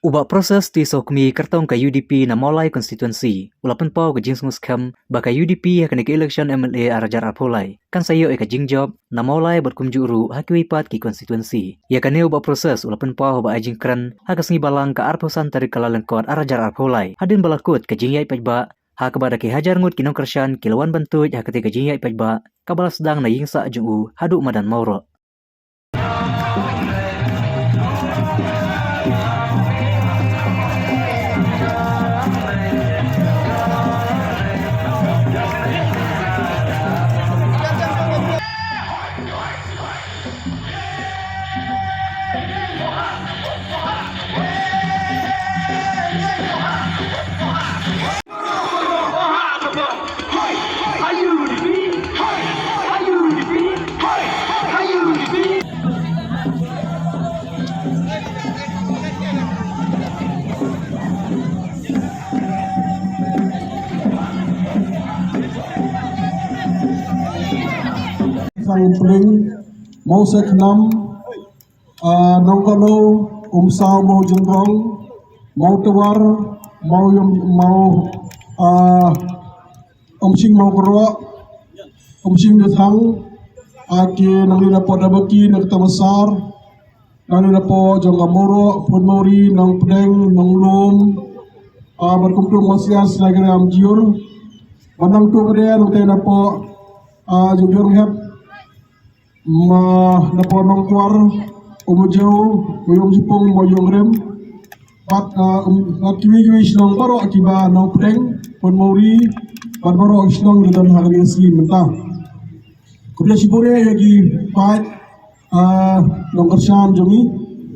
Ubah proses ti sokmi kartong ka UDP na molai konstituensi. Ulapan pau ka jinsungus kam baka UDP akan ke election MLA arajar apolai. Kan sayo ka jingjob na molai berkumjuru hakiwipat ki konstituensi. Ya kan ubah proses ulapan pau ba ajing kran hakas balang ka arposan tarik kalalengkot arajar apolai. Hadin balakut ka jingyai pajba ha kepada ki hajar ngut kinong kersyan kilawan bantuj ha ketika jingyai pajba kabala sedang na yingsa jungu haduk madan mauro. Sang peling mau seknam nongkalo umsau mau jengkol mau tewar mau umsing mau kerok umsing datang aki nang ina po dabaki nang tamasar nang ina po janggamoro punmori nang pedeng nang lum berkumpul masian selagi ram jiur manang tu pada nang tena po jujur hep napo nong kuar umujau uyong jipong moyong rem kiwi sinong baro akiba nong pedeng punmori baro sinong dan hargesi mentah kemudian sipure yagi pat nong kersan jumi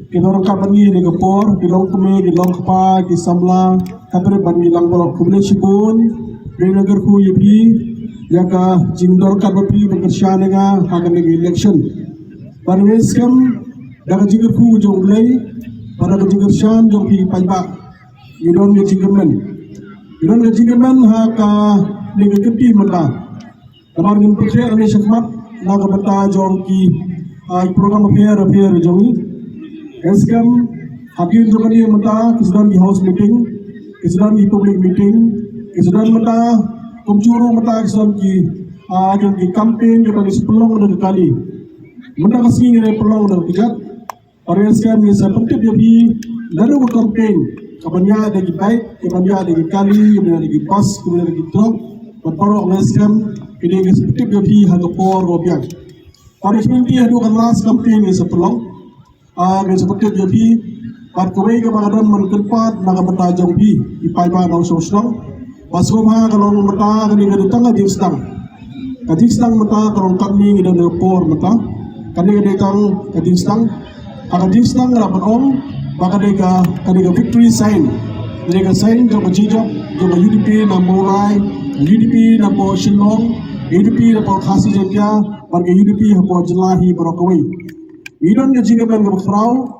kinong kapani di gepor kinong kume kinong kapa di samla kapere bani lang baro kemudian sipun benagar ku yabi yaga jingdor kabapi bekerjaan dengan akan election. Barangkali skam daga jingger ku jonglei pada jingger shan jongpi pajak. Idon ge jinggerman haka nege kepi mata. Kamar ngin pekhe ane sakmat naga bata jongki program affair jongi. Skam hadir jongani mata kisdan di house meeting, kisdan di public meeting, kisdan mata kumcuru mata kisam ki yang di campaign kita di sepelong dan kali mata kasih ini pelong dan kejat orang sekarang ni seperti dia di lalu campaign kapannya ada di baik kapannya ada di kali kemudian ada di bus kemudian ada di truk berparu orang sekarang ini seperti dia di harga por robiak pada seperti ada kan last campaign ni sepelong seperti dia di pada kawai kepada mengempat naga mata jombi di paiba nau sosong Pasumha kalau mata kani kada tanga jingstang. Kajingstang mata kalau kami ngida nepor mata. Kani kada kang kajingstang. Kajingstang rapan om baka deka kani ka victory sign. Deka sign ka majijak ka UDP na mulai UDP na po Shillong UDP na po Khasi Jatya barga UDP na po Jelahi Barokawai. Idon ka jingaban ka frau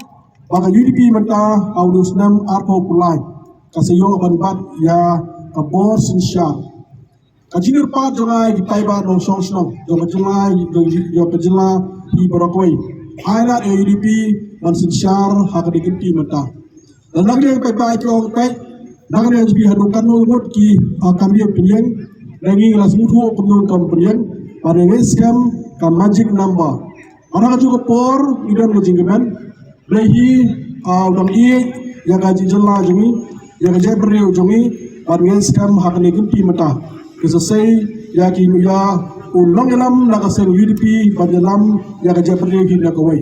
baka UDP mata aulus nam arpo pulai. Kasayo banbat ya kabor sinsya kajinir pa jangai di paiba nong song snong jo kajela hi barakwai aira UDP man sinsyar hak dikinti mata dan lagi yang paiba itu pai nang yang bi hadukan ngut ki kami penyen lagi ngelas mutu penun kam penyen pada skam kam magic number orang juga por idan mujingman lehi dong i yang gaji jela jumi yang gaji beriu jumi Barangkali skam hak neginti mata. Kesesai yakin ya unong elam nakaseng UDP pada lam yang kerja pergi nak kawai.